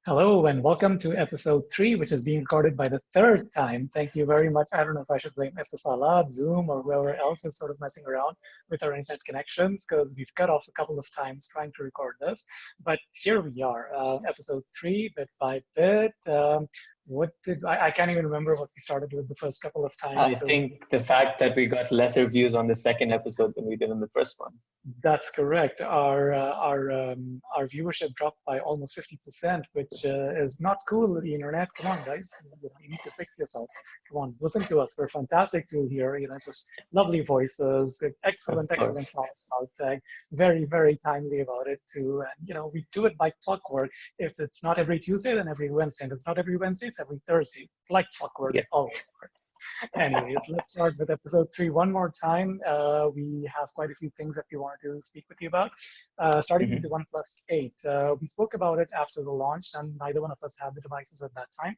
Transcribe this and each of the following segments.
Hello and welcome to episode 3, which is being recorded by the third time. Thank you very much. I don't know if I should blame Eftesalat, Zoom, or whoever else is sort of messing around with our internet connections because we've cut off a couple of times trying to record this. But here we are, episode 3, bit by bit. I can't even remember what we started with the first couple of times. I think the fact that we got lesser views on the second episode than we did on the first one. That's correct. Our viewership dropped by almost 50%, which is not cool with the internet. Come on, guys, you need to fix yourself. Come on, listen to us. We're fantastic to hear. Just lovely voices, excellent thought. Very, very timely about it too. And we do it by clockwork. If it's not every Tuesday, then every Wednesday. And if it's not every Wednesday, it's every Thursday. Like clockwork, it always works. Anyways, let's start with episode 3 one more time. We have quite a few things that we wanted to speak with you about. Starting with the OnePlus 8. We spoke about it after the launch, and neither one of us had the devices at that time.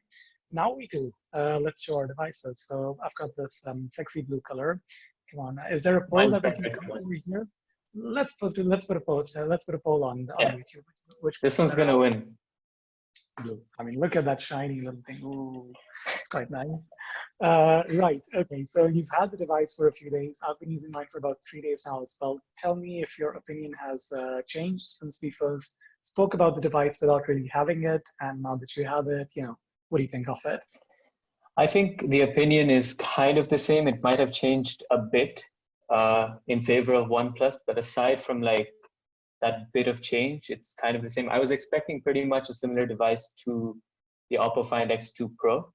Now we do. Let's show our devices. So I've got this sexy blue color. Come on, is there a poll that we can come over here? Let's put a poll. Let's put a poll on YouTube. Which this one's gonna win. Blue. I mean, look at that shiny little thing. Ooh, it's quite nice. Right. Okay. So you've had the device for a few days. I've been using mine for about 3 days now as well. Tell me if your opinion has changed since we first spoke about the device without really having it, and now that you have it, what do you think of it? I think the opinion is kind of the same. It might have changed a bit in favor of OnePlus, but aside from that bit of change, it's kind of the same. I was expecting pretty much a similar device to the Oppo Find X2 Pro.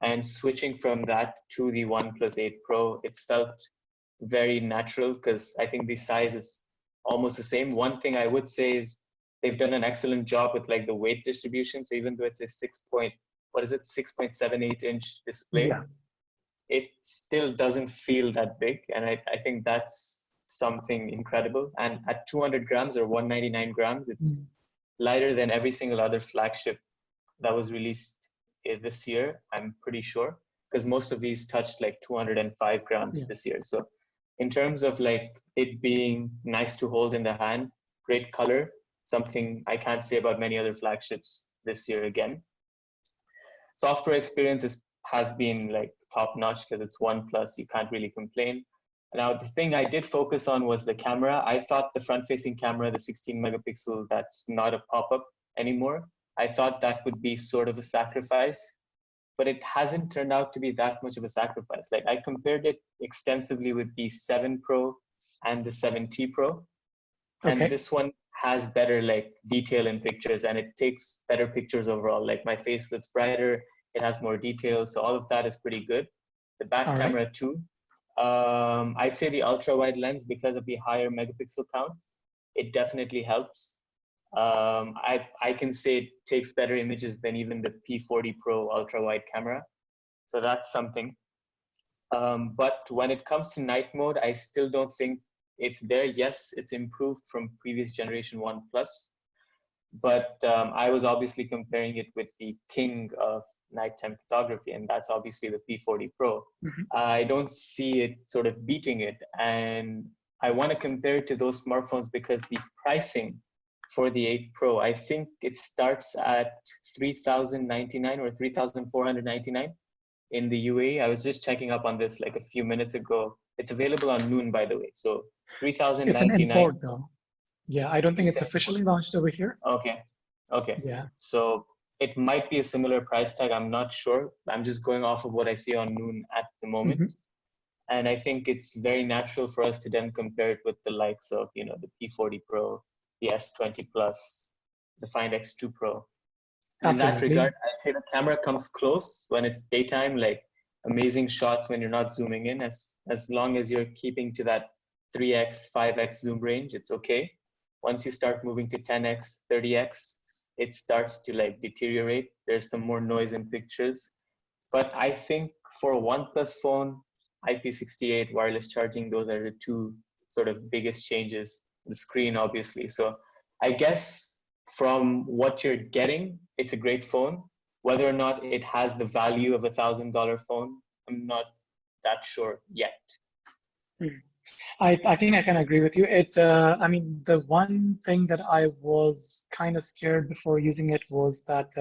And switching from that to the OnePlus 8 Pro, it's felt very natural because I think the size is almost the same. One thing I would say is they've done an excellent job with the weight distribution. So even though it's a 6.78 inch display, it still doesn't feel that big. And I think that's something incredible. And at 200 grams or 199 grams, it's lighter than every single other flagship that was released this year, I'm pretty sure, because most of these touched 205 grams this year. So in terms of it being nice to hold in the hand, great color, something I can't say about many other flagships this year again. Software experience has been top notch because it's OnePlus, you can't really complain. Now, the thing I did focus on was the camera. I thought the front-facing camera, the 16 megapixel, that's not a pop-up anymore. I thought that would be sort of a sacrifice, but it hasn't turned out to be that much of a sacrifice. I compared it extensively with the 7 Pro and the 7T Pro, and this one has better detail in pictures, and it takes better pictures overall. My face looks brighter, it has more detail, so all of that is pretty good. The back camera too. I'd say the ultra wide lens, because of the higher megapixel count, it definitely helps. I can say it takes better images than even the P40 Pro ultra wide camera. So that's something. But when it comes to night mode, I still don't think it's there. Yes, it's improved from previous generation OnePlus, but I was obviously comparing it with the king of nighttime photography, and that's obviously the P40 Pro. I don't see it sort of beating it. And I want to compare it to those smartphones because the pricing for the 8 Pro, I think it starts at $3,099 or $3,499 in the UAE. I was just checking up on this a few minutes ago. It's available on Noon, by the way. So $3,099. It's an import, though. Yeah, I don't think it's officially launched over here. Okay. Yeah. So it might be a similar price tag. I'm not sure. I'm just going off of what I see on Noon at the moment. And I think it's very natural for us to then compare it with the likes of, the P40 Pro, the S20 Plus, the Find X2 Pro. In that regard, I'd say the camera comes close when it's daytime, amazing shots when you're not zooming in. As long as you're keeping to that 3x, 5x zoom range, it's okay. Once you start moving to 10x, 30x, it starts to deteriorate. There's some more noise in pictures. But I think for a OnePlus phone, IP68, wireless charging, those are the two sort of biggest changes. The screen, obviously. So I guess from what you're getting, it's a great phone. Whether or not it has the value of $1,000 phone, I'm not that sure yet. I think I can agree with you. I mean, the one thing that I was kind of scared before using it was that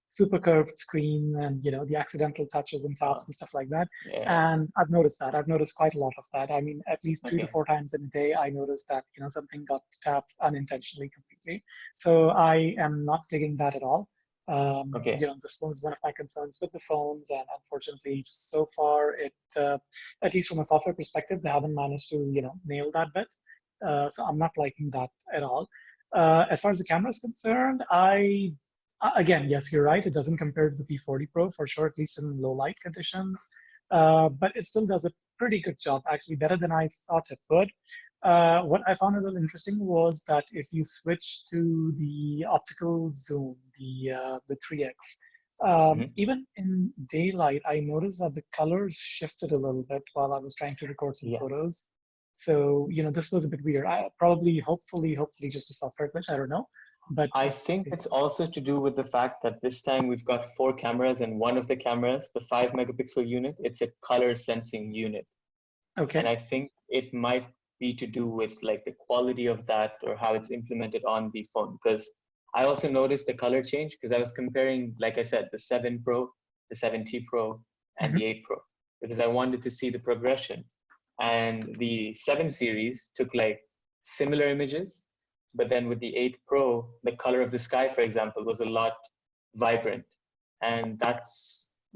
super curved screen and, the accidental touches and Oh, taps and stuff like that. yeah. And I've noticed that. I've noticed quite a lot of that. I mean, at least 3 to 4 Okay. times in a day, I noticed that, something got tapped unintentionally completely. So I am not digging that at all. Okay. This was one of my concerns with the phones, and unfortunately, so far, at least from a software perspective, they haven't managed to, nail that bit. So I'm not liking that at all. As far as the camera is concerned, again, yes, you're right. It doesn't compare to the P40 Pro for sure, at least in low light conditions. But it still does a pretty good job, actually better than I thought it would. What I found a little interesting was that if you switch to the optical zoom, the 3x, Hmm. even in daylight, I noticed that the colors shifted a little bit while I was trying to record some Yeah. photos. So, this was a bit weird. Hopefully, just a software glitch. I don't know, but I think it's also to do with the fact that this time we've got 4 cameras, and one of the cameras, the 5 megapixel unit, it's a color sensing unit. And okay. I think it might be to do with like the quality of that or how it's implemented on the phone. Because I also noticed the color change because I was comparing, like I said, the 7 Pro, the 7T Pro, and Mhm. the 8 Pro because I wanted to see the progression. And the 7 series took like similar images, but then with the 8 Pro, the color of the sky, for example, was a lot vibrant. And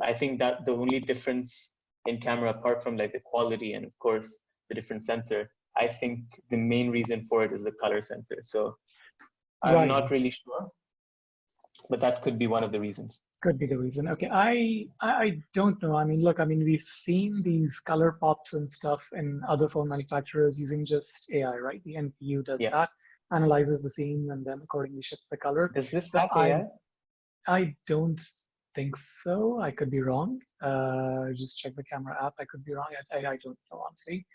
I think that the only difference in camera, apart from like the quality and of course the different sensor, I think the main reason for it is the color sensor. So I'm Right. not really sure, but that could be one of the reasons. Could be the reason. Okay, I don't know. I mean, look, I mean, we've seen these color pops and stuff in other phone manufacturers using just AI, right? The NPU does Yeah. that, analyzes the scene, and then accordingly shifts the color. Does this So have I AI? I don't think so. I could be wrong. Just check the camera app. I could be wrong. I don't know, honestly.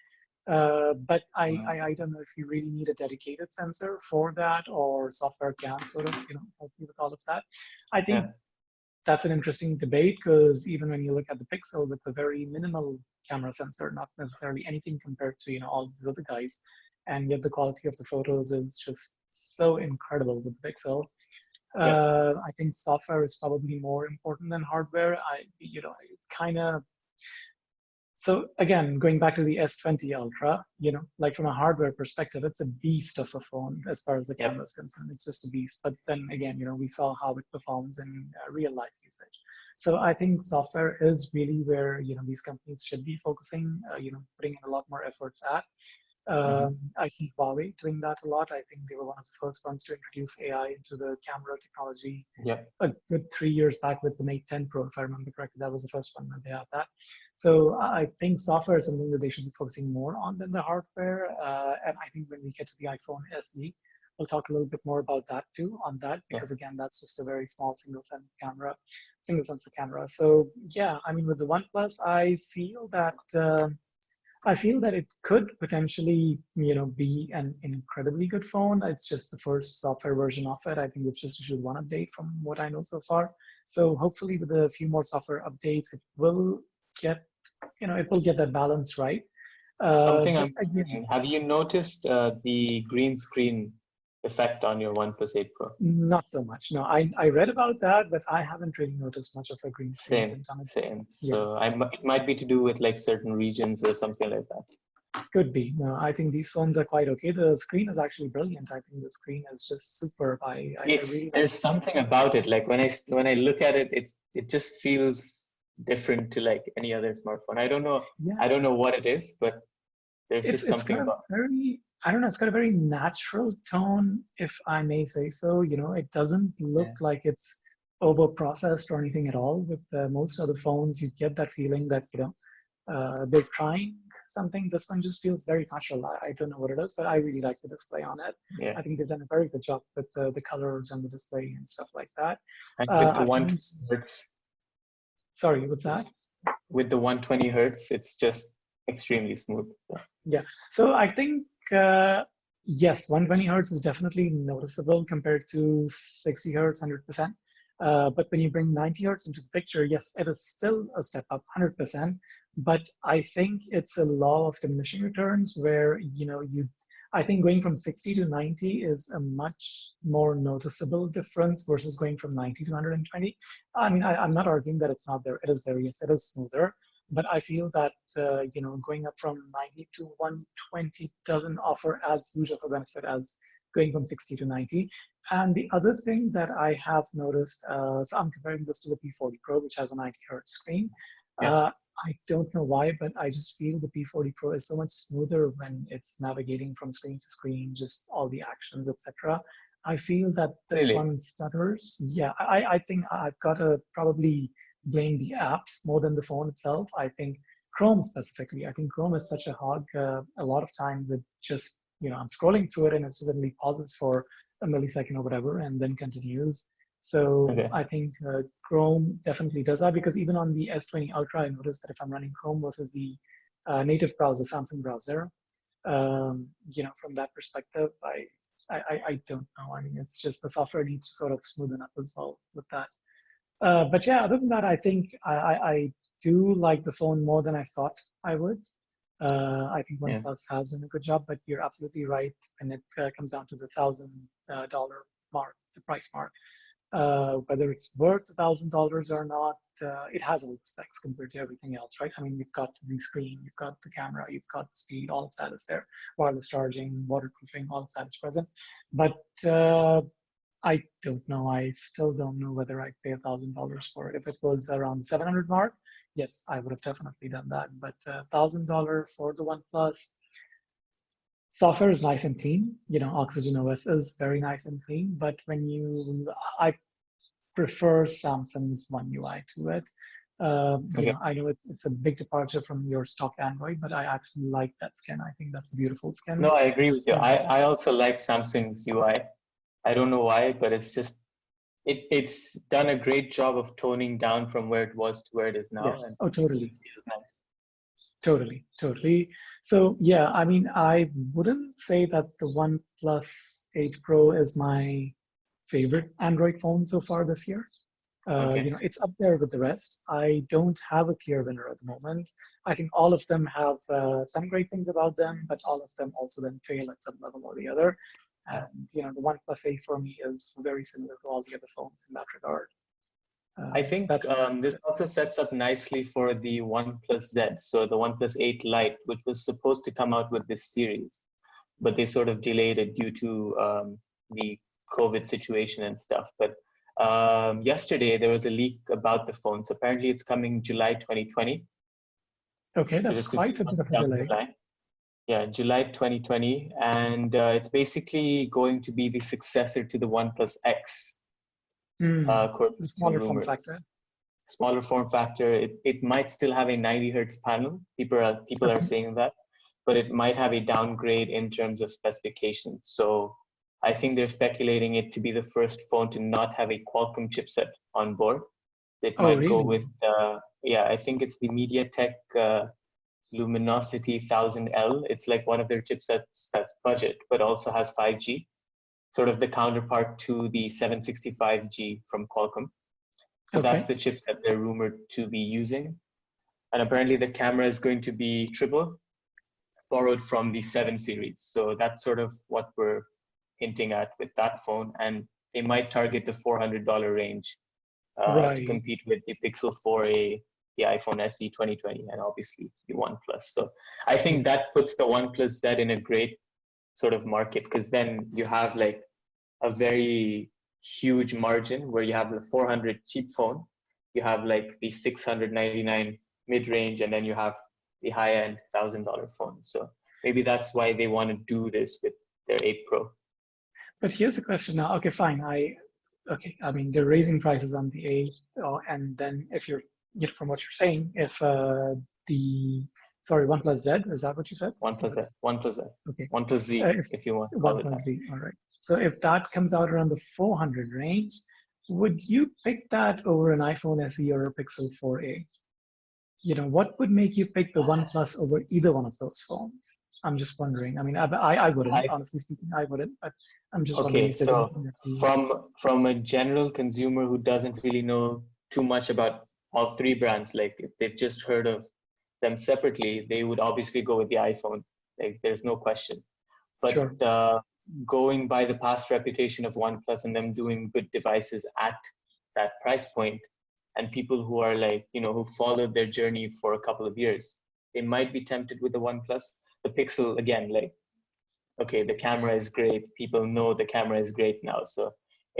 But I don't know if you really need a dedicated sensor for that, or software can sort of, help you with all of that. I think Yeah. that's an interesting debate because even when you look at the Pixel with a very minimal camera sensor, not necessarily anything compared to all these other guys, and yet the quality of the photos is just so incredible with the Pixel. Yeah. I think software is probably more important than hardware. Kind of. So again, going back to the S20 Ultra, like from a hardware perspective, it's a beast of a phone as far as the camera Yep. is concerned. It's just a beast. But then again, we saw how it performs in real life usage. So I think software is really where these companies should be focusing. Putting in a lot more efforts at. Hmm. I see Huawei doing that a lot. I think they were one of the first ones to introduce AI into the camera technology Yep. a good 3 years back with the Mate 10 Pro, if I remember correctly. That was the first one when they had that. So I think software is something that they should be focusing more on than the hardware. And I think when we get to the iPhone SE, we'll talk a little bit more about that too, on that, Yeah. because again, that's just a very small single sensor camera. So yeah, I mean, with the OnePlus, I feel that it could potentially, be an incredibly good phone. It's just the first software version of it. I think it's just issued one update from what I know so far. So hopefully, with a few more software updates, get, it will get that balance right. Something But I'm again, wondering, have you noticed the green screen effect on your OnePlus 8 Pro? not so much. No, I read about that, but I haven't really noticed much of a green screen Same, using Comet. same. Yeah. So it might be to do with like certain regions or something like that. Could be. No, I think these phones are quite okay. The screen is actually brilliant. I think the screen is just superb. I really like There's something about it. Like when I look at it, it just feels different to like any other smartphone. I Yeah, don't know what it is, but there's it's just it's something got a about very, I don't know, it's got a very natural tone, if I may say so. It doesn't it. look Yeah. like it's over processed or anything at all. With most other phones, you get that feeling that they're trying something. This one just feels very natural. I don't know what it is, but I really like the display on it. Yeah. I think they've done a very good job with the colors and the display and stuff like that. And with the I've 120 changed. hertz, Sorry, what's that? it's with the 120 hertz, it's just extremely smooth. Yeah. Yeah. So I think, yes, 120 hertz is definitely noticeable compared to 60 hertz, 100%. But when you bring 90 hertz into the picture, yes, it is still a step up, 100%. but I think it's a law of diminishing returns where, I think going from 60 to 90 is a much more noticeable difference versus going from 90 to 120. I mean, I'm not arguing that it's not there. It is there. Yes, it is smoother. But I feel that, going up from 90 to 120 doesn't offer as huge of a benefit as going from 60 to 90. And the other thing that I have noticed, so I'm comparing this to the P40 Pro, which has a 90 hertz screen. Yeah. I don't know why, but I just feel the P40 Pro is so much smoother when it's navigating from screen to screen, just all the actions, etc. I feel that this Really? one stutters. Yeah, I think I've got to probably blame the apps more than the phone itself. I think Chrome specifically, I think Chrome is such a hog. A lot of times it just, I'm scrolling through it and it suddenly pauses for a millisecond or whatever and then continues. So Okay. I think Chrome definitely does that, because even on the S20 Ultra, I noticed that if I'm running Chrome versus the native browser, Samsung browser, from that perspective, I don't know. I mean, it's just the software needs to sort of smoothen up as well with that. But yeah, other than that, I think I do like the phone more than I thought I would. I think Yeah. OnePlus has done a good job, but you're absolutely right when it comes down to the $1,000 mark, the price mark. Whether it's worth $1,000 or not, it has all the specs compared to everything else, right? I mean, you've got the screen, you've got the camera, you've got the speed, all of that is there. Wireless charging, waterproofing, all of that is present. But I don't know. I still don't know whether I'd pay $1,000 for it. If it was around the 700 mark, yes, I would have definitely done that. But $1,000 for the OnePlus. Software is nice and clean. Oxygen OS is very nice and clean. But I prefer Samsung's One UI to it. I know it's a big departure from your stock Android, but I actually like that skin. I think that's a beautiful skin. No, I agree with you. And I also like Samsung's UI. I don't know why, but it's just it's done a great job of toning down from where it was to where it is now. yes, And oh, totally. it feels nice. Totally. So yeah, I mean, I wouldn't say that the OnePlus 8 Pro is my favorite Android phone so far this year. Okay. It's up there with the rest. I don't have a clear winner at the moment. I think all of them have some great things about them, but all of them also then fail at some level or the other. And the OnePlus 8 for me is very similar to all the other phones in that regard. I think this also sets up nicely for the OnePlus Z. So the OnePlus 8 Lite, which was supposed to come out with this series, but they sort of delayed it due to the COVID situation and stuff. But yesterday there was a leak about the phone. So apparently it's coming July 2020. Okay, So that's just a quite few a bit months of a down the delay. line. Yeah, July 2020. And it's basically going to be the successor to the OnePlus X. According The to some smaller form rumors. factor. Smaller form factor. It might still have a 90 hertz panel. People are saying that, but it might have a downgrade in terms of specifications. So I think they're speculating it to be the first phone to not have a Qualcomm chipset on board. It might really? go with I think it's the MediaTek Luminosity 1000L. It's like one of their chipsets that's budget, but also has 5G, sort of the counterpart to the 765G from Qualcomm. So that's the chip that they're rumored to be using. And apparently the camera is going to be triple, borrowed from the 7 series. So that's sort of what we're hinting at with that phone. And they might target the $400 range to compete with the Pixel 4a, the iPhone SE 2020, and obviously the OnePlus. So I think that puts the OnePlus Z in a great sort of market, because then you have like a very huge margin where you have the 400 cheap phone, you have like the 699 mid-range, and then you have the high-end $1,000 phone. So maybe that's why they want to do this with their 8 Pro. But here's the question now. Okay, fine. I mean, they're raising prices on the 8, and then if you're, from what you're saying, if OnePlus Z, is that what you said? OnePlus Z. Okay. OnePlus Z, if you want to call it that. Z, all right. So if that comes out around the 400 range, would you pick that over an iPhone SE or a Pixel 4a? What would make you pick the OnePlus over either one of those phones? I'm just wondering. I mean, I wouldn't, honestly speaking, I wouldn't, but I'm just wondering if there's anything that from a general consumer who doesn't really know too much about all three brands, like if they've just heard of them separately, they would obviously go with the iPhone. Like, there's no question. But Sure. going by the past reputation of OnePlus and them doing good devices at that price point, and people who are like, who followed their journey for a couple of years, they might be tempted with the OnePlus. The Pixel, again, like, okay, the camera is great. People know the camera is great now. So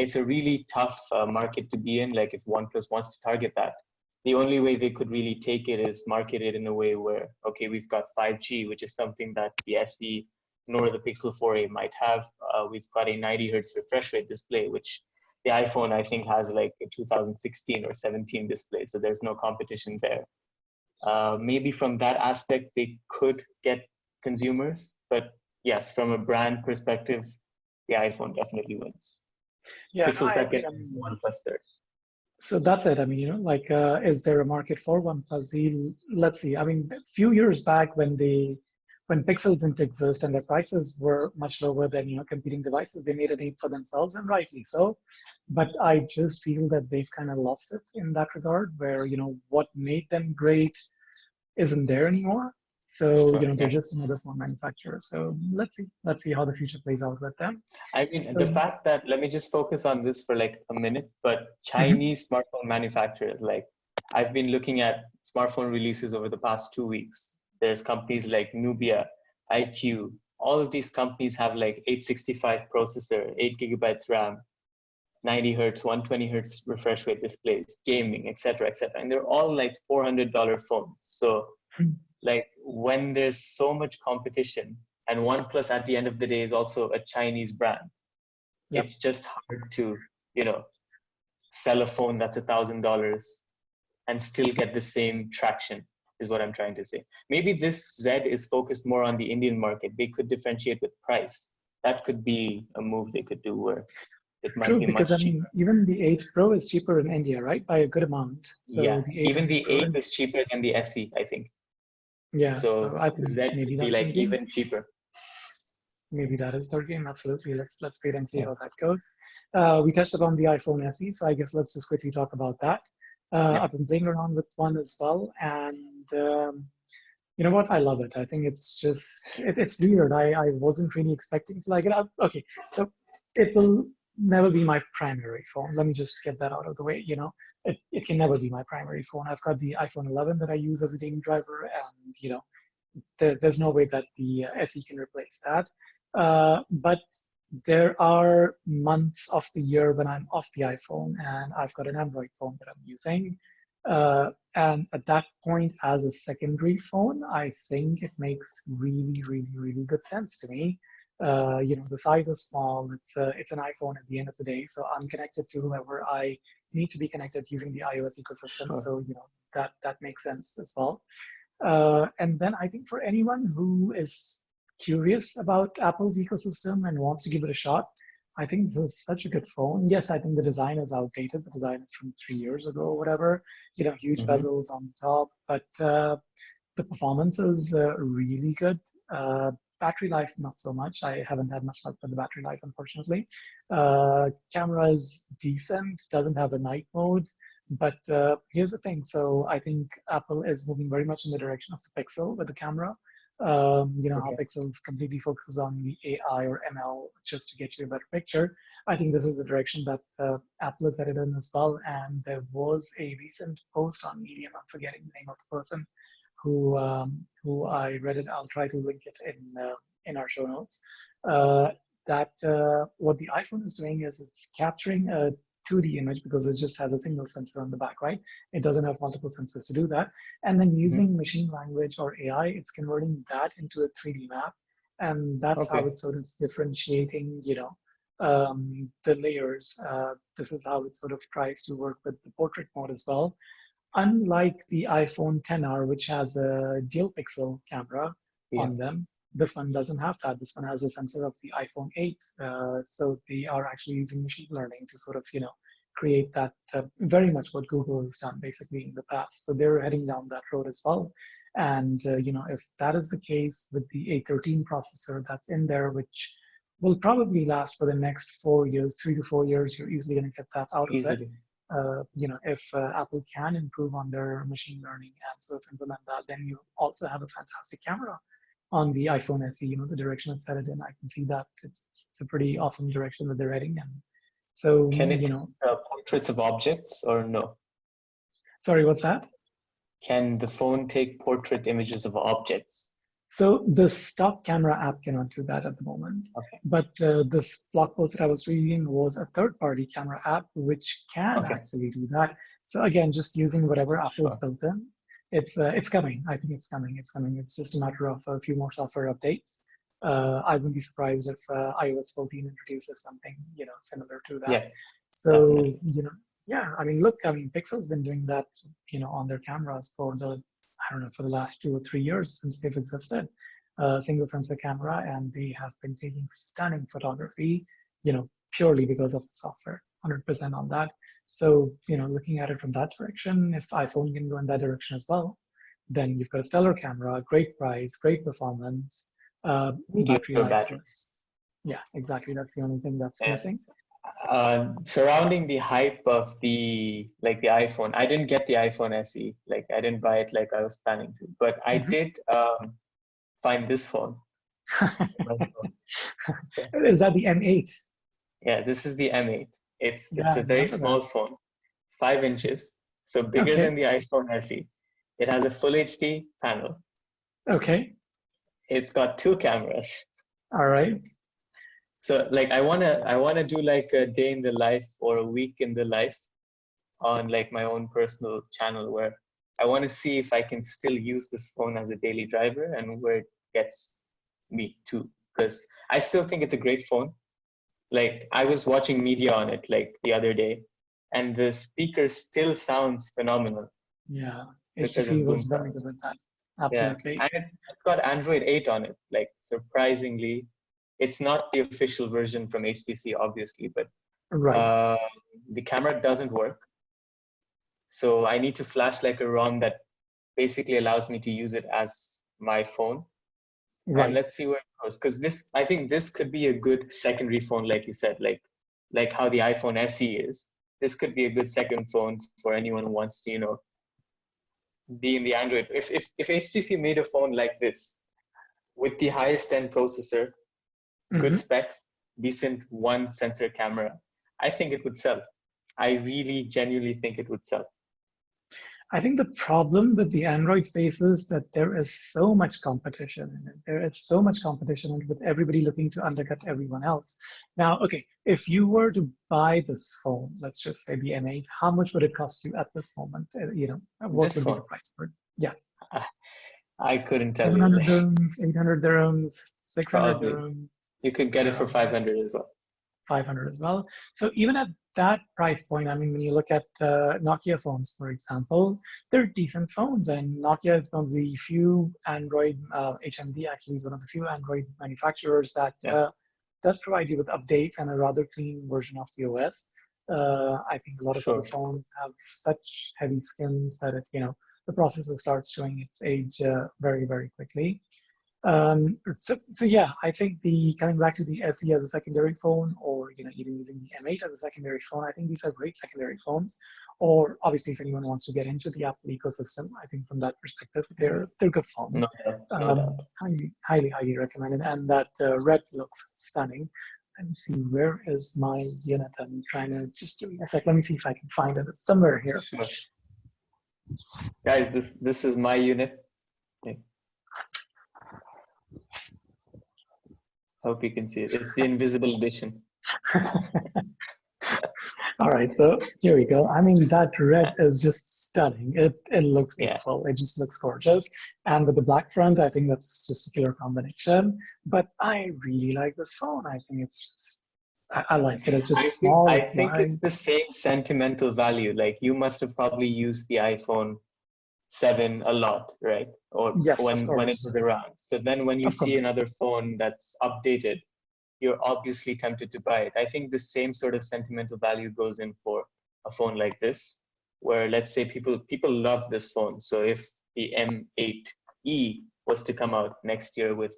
it's a really tough market to be in. Like, if OnePlus wants to target that, the only way they could really take it is market it in a way where, okay, we've got 5G, which is something that the SE nor the Pixel 4a might have. We've got a 90 hertz refresh rate display, which the iPhone, I think, has like a 2016 or 17 display. So there's no competition there. Maybe from that aspect, they could get consumers. But yes, from a brand perspective, the iPhone definitely wins. Yeah, no, Pixel I agree. second, OnePlus third. So that's it. I mean, like, is there a market for OnePlus Z? Let's see. I mean, a few years back when Pixel didn't exist and their prices were much lower than, competing devices, they made a name for themselves, and rightly so. But I just feel that they've kind of lost it in that regard, where, what made them great isn't there anymore. So, Sure, they're yeah. just another phone manufacturer. So let's see how the future plays out with them. I mean, So, the fact that, let me just focus on this for like a minute, but Chinese smartphone manufacturers, like, I've been looking at smartphone releases over the past 2 weeks. There's companies like Nubia, IQ, all of these companies have like 865 processor, 8 gigabytes RAM, 90 hertz, 120 hertz refresh rate displays, gaming, etc., etc. And they're all like $400 phones. So like, when there's so much competition, and OnePlus at the end of the day is also a Chinese brand, yep. it's just hard to, sell a phone that's $1,000 and still get the same traction, is what I'm trying to say. Maybe this Z is focused more on the Indian market. They could differentiate with price. That could be a move they could do, where it might True, be because I much mean, cheaper. even the 8 Pro is cheaper in India, right? By a good amount. Yeah, So the 8 even the Pro, 8 is cheaper than the SE, I think. yeah, so So I think Z maybe could be that's like their game. even cheaper. Maybe that is their game. Absolutely. Let's wait and see Yeah. how that goes. We touched upon the iPhone SE, so I guess let's just quickly talk about that. Yeah. I've been playing around with one as well, and you know what? I love it. I think it's just it's weird. I wasn't really expecting to like it. Okay, so it will never be my primary phone. Let me just get that out of the way. It can never be my primary phone. I've got the iPhone 11 that I use as a daily driver, and there's no way that the SE can replace that. But there are months of the year when I'm off the iPhone and I've got an Android phone that I'm using. And at that point, as a secondary phone, I think it makes really, really, really good sense to me. The size is small. It's an iPhone at the end of the day, so I'm connected to whoever I need to be connected using the iOS ecosystem. Sure. So that makes sense as well. And then I think for anyone who is curious about Apple's ecosystem and wants to give it a shot, I think this is such a good phone. Yes, I think the design is outdated. The design is from 3 years ago or whatever. Huge bezels on top, but the performance is really good. Battery life, not so much. I haven't had much luck with the battery life, unfortunately. Camera is decent, doesn't have a night mode. But here's the thing. So I think Apple is moving very much in the direction of the Pixel with the camera. How Pixel completely focuses on the AI or ML just to get you a better picture. I think this is the direction that Apple is headed in as well. And there was a recent post on Medium, I'm forgetting the name of the person, who I read it. I'll try to link it in our show notes. That what the iPhone is doing is it's capturing a 2D image because it just has a single sensor on the back, right? It doesn't have multiple sensors to do that. And then using machine language or AI, it's converting that into a 3D map. And that's how it's sort of differentiating, the layers. This is how it sort of tries to work with the portrait mode as well. Unlike the iPhone XR, which has a dual pixel camera on them, this one doesn't have that. This one has a sensor of the iPhone 8. So they are actually using machine learning to sort of, create that very much what Google has done basically in the past. So they're heading down that road as well. And, if that is the case with the A13 processor that's in there, which will probably last for the next 4 years, 3 to 4 years, you're easily going to get that out of it. if Apple can improve on their machine learning and sort of implement that, then you also have a fantastic camera on the iPhone SE. The direction it's headed in, I can see that it's a pretty awesome direction that they're heading in. So, Can it take portraits of objects or no? Sorry, what's that? Can the phone take portrait images of objects? So the stock camera app cannot do that at the moment. Okay. But this blog post that I was reading was a third-party camera app which can actually do that. So again, just using whatever Apple's built in, it's coming. I think it's coming. It's coming. It's just a matter of a few more software updates. I wouldn't be surprised if iOS 14 introduces something similar to that. Yeah. So Pixel's been doing that on their cameras for the last 2 or 3 years since they've existed. Single sensor camera, and they have been taking stunning photography, purely because of the software, 100% on that. So, looking at it from that direction, if iPhone can go in that direction as well, then you've got a stellar camera, great price, great performance, battery life. Yeah, exactly. That's the only thing that's missing. Surrounding the hype of the iPhone, I didn't get the iPhone SE. I didn't buy it like I was planning to, but I did find this phone. Is that the M8? Yeah, this is the M8. It's a very small phone, 5 inches, so bigger than the iPhone SE. It has a full HD panel. Okay. It's got 2 cameras. All right. So I wanna do like a day in the life or a week in the life on my own personal channel, where I want to see if I can still use this phone as a daily driver and where it gets me too, because I still think it's a great phone. I was watching media on it the other day, and the speaker still sounds phenomenal. Yeah, HTC was very good with that. Absolutely. Yeah. And it's got Android 8 on it. Surprisingly, it's not the official version from HTC, obviously, but the camera doesn't work. So I need to flash a ROM that basically allows me to use it as my phone. Right. And let's see where it goes. Because I think this could be a good secondary phone, like you said, like how the iPhone SE is. This could be a good second phone for anyone who wants to, be in the Android. If HTC made a phone like this with the highest end processor, good specs, decent one sensor camera, I think it would sell. I really genuinely think it would sell. I think the problem with the Android space is that there is so much competition in it. There is so much competition with everybody looking to undercut everyone else. Now, okay, if you were to buy this phone, let's just say the M8, how much would it cost you at this moment? What would be the price for it? Yeah. I couldn't tell 700 you. dirhams, 800 dirhams, 600 Probably. dirhams. You could get it for 500 as well. 500 as well. So even at that price point, when you look at Nokia phones, for example, they're decent phones, and Nokia is one of the few Android, HMD actually is one of the few Android manufacturers that does provide you with updates and a rather clean version of the OS. I think a lot of other phones have such heavy skins that the processor starts showing its age very, very quickly. So yeah, I think coming back to the SE as a secondary phone, or even using the M8 as a secondary phone, I think these are great secondary phones. Or obviously, if anyone wants to get into the Apple ecosystem, I think from that perspective, they're good phones. Highly recommended. And that red looks stunning. Let me see, where is my unit? I'm trying to just give me a sec. Let me see if I can find it. It's somewhere here. Sure. Guys, this is my unit. Hope you can see it. It's the invisible edition. All right, so here we go. That red is just stunning. It looks beautiful. It just looks gorgeous. And with the black front, I think that's just a killer combination. But I really like this phone. I think it's just, I like it. It's just small. I think it's the same sentimental value. You must have probably used the iPhone 7 a lot, right? Or when it was around. So then when you see another phone that's updated, you're obviously tempted to buy it. I think the same sort of sentimental value goes in for a phone like this, where let's say people love this phone. So if the M8E was to come out next year with,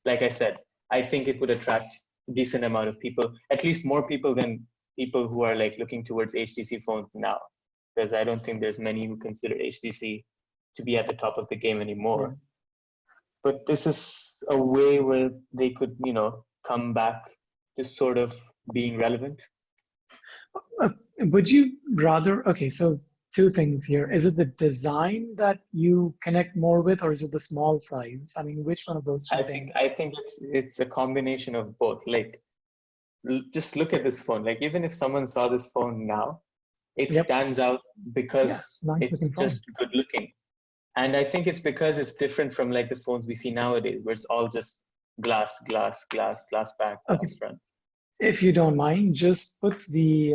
like I said, I think it would attract a decent amount of people, at least more people than people who are like looking towards HTC phones now, because I don't think there's many who consider HTC to be at the top of the game anymore. But this is a way where they could, come back to sort of being relevant. Would you rather, okay, so two things here. Is it the design that you connect more with, or is it the small size? I mean, which one of those two things? I think it's a combination of both. Like, just look at this phone. Like, even if someone saw this phone now, it stands out because nice it's just good looking. And I think it's because it's different from like the phones we see nowadays, where it's all just glass back, glass front. If you don't mind, just put the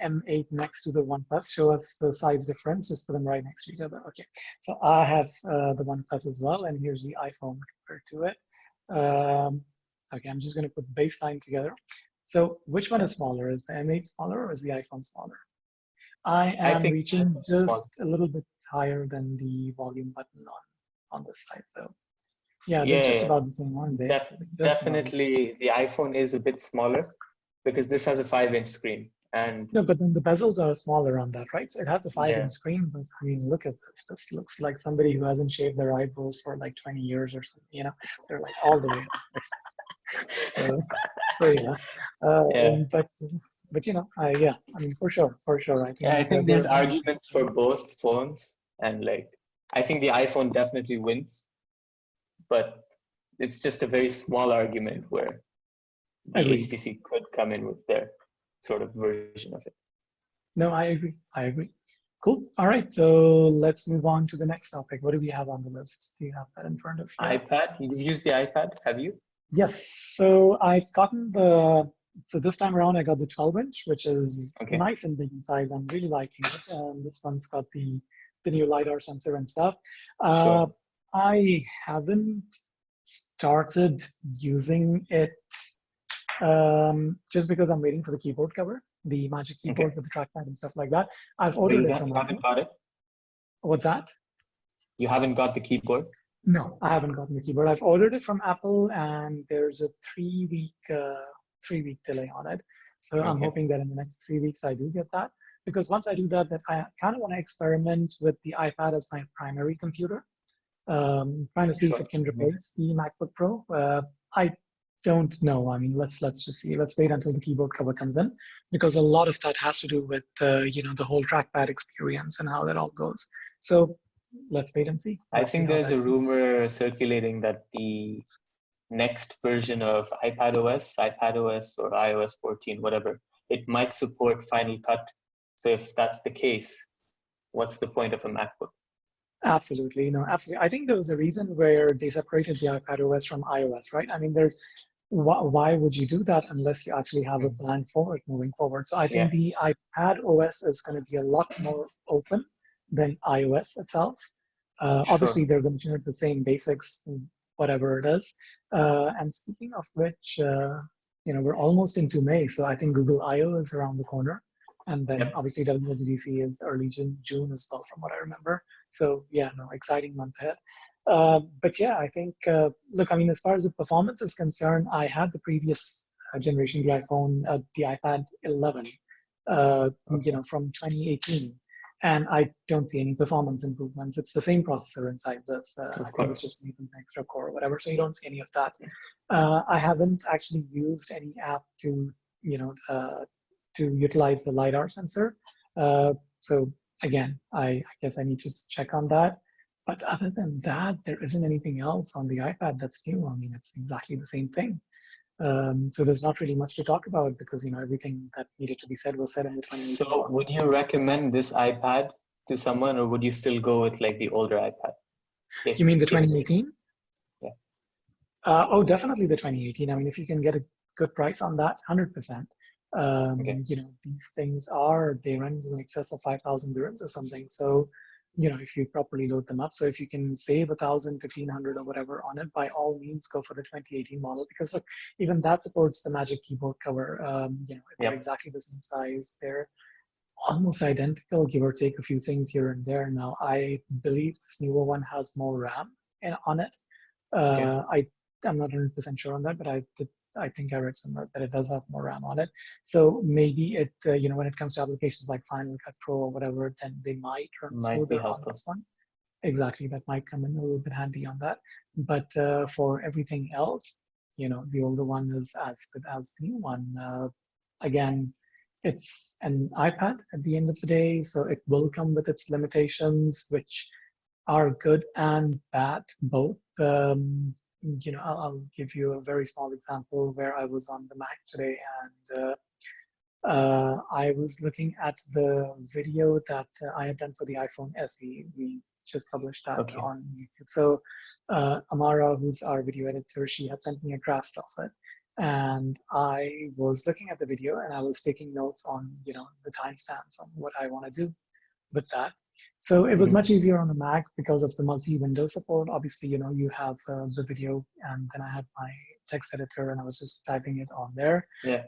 M8 next to the OnePlus. Show us the size difference. Just put them right next to each other. Okay. So I have the OnePlus as well, and here's the iPhone compared to it. Okay, I'm just going to put baseline together. So which one is smaller? Is the M8 smaller or is the iPhone smaller? I am reaching just a little bit higher than the volume button on this side. So yeah, they're just about the same, aren't they? Definitely, the iPhone is a bit smaller because this has a 5-inch screen. And no, but then the bezels are smaller on that, right? So it has a 5-inch screen, but I mean, look at this. This looks like somebody who hasn't shaved their eyebrows for like 20 years or something. They're like all the way up. So yeah. But I mean, for sure. I think there's arguments for both phones, and like, I think the iPhone definitely wins, but it's just a very small argument where the HTC could come in with their sort of version of it. No, I agree. Cool. All right, so let's move on to the next topic. What do we have on the list? Do you have that in front of you? iPad. You've used the iPad, have you? Yes. So I've gotten so this time around, I got the 12-inch, which is nice and big in size. I'm really liking it. This one's got the new LiDAR sensor and stuff. Sure. I haven't started using it just because I'm waiting for the keyboard cover, the Magic Keyboard with the trackpad and stuff like that. I've ordered it from Apple. You haven't got it? What's that? You haven't got the keyboard? No, I haven't gotten the keyboard. I've ordered it from Apple, and there's a 3-week delay on it. So I'm hoping that in the next 3 weeks I do get that, because once I do that, I kind of want to experiment with the iPad as my primary computer, trying to see if it can replace the MacBook Pro. I don't know. I mean, let's just see. Let's wait until the keyboard cover comes in, because a lot of that has to do with the whole trackpad experience and how that all goes. So let's wait and see. I think there's a rumor circulating that the next version of iPadOS or iOS 14, whatever, it might support Final Cut. So if that's the case, what's the point of a MacBook? Absolutely. Absolutely. I think there was a reason where they separated the iPadOS from iOS, right? I mean, why would you do that unless you actually have a plan for it moving forward? So I think the iPadOS is going to be a lot more open than iOS itself. Obviously, they're going to share the same basics, whatever it is. And speaking of which, we're almost into May, so I think Google I/O is around the corner. And then obviously WWDC is early June as well, from what I remember. So exciting month ahead. But yeah, I think, look, I mean, as far as the performance is concerned, I had the previous generation, the iPad 11, from 2018. And I don't see any performance improvements. It's the same processor inside this. I think it's just an extra core or whatever. So you don't see any of that. I haven't actually used any app to utilize the LiDAR sensor. So again, I guess I need to check on that. But other than that, there isn't anything else on the iPad that's new. I mean, it's exactly the same thing. So there's not really much to talk about, because everything that needed to be said was said in the 2018. So would you recommend this iPad to someone, or would you still go with like the older iPad? You mean the 2018? Yeah. Oh, definitely the 2018. I mean, if you can get a good price on that, 100%. These things they run in excess of 5,000 dirhams or something. So if you properly load them up. So if you can save 1,000, 1,500 or whatever on it, by all means, go for the 2018 model, because look, even that supports the Magic Keyboard cover. They're exactly the same size. They're almost identical, give or take a few things here and there. Now, I believe this newer one has more RAM on it. I'm not 100% sure on that, but I think I read somewhere that it does have more RAM on it. So maybe it, when it comes to applications like Final Cut Pro or whatever, then they might run Might be smoother on helpful. this one. Exactly, that might come in a little bit handy on that. But for everything else, the older one is as good as the new one. Again, it's an iPad at the end of the day, so it will come with its limitations, which are good and bad both. I'll give you a very small example where I was on the Mac today, and I was looking at the video that I had done for the iPhone SE. We just published that Okay. on YouTube. So Amara, who's our video editor, she had sent me a draft of it. And I was looking at the video and I was taking notes on, the timestamps on what I want to do with that. So it was much easier on the Mac because of the multi-window support. Obviously, you have the video, and then I had my text editor, and I was just typing it on there. Yeah.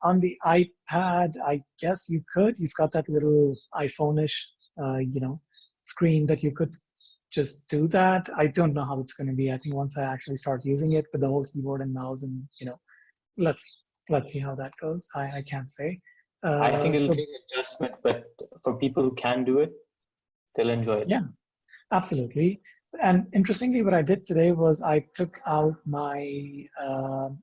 On the iPad, I guess you could. You've got that little iPhone-ish, screen that you could just do that. I don't know how it's going to be. I think once I actually start using it with the whole keyboard and mouse, and let's see how that goes. I can't say. I think it'll take adjustment, but for people who can do it, they'll enjoy it. Yeah, absolutely. And interestingly, what I did today was I took out my,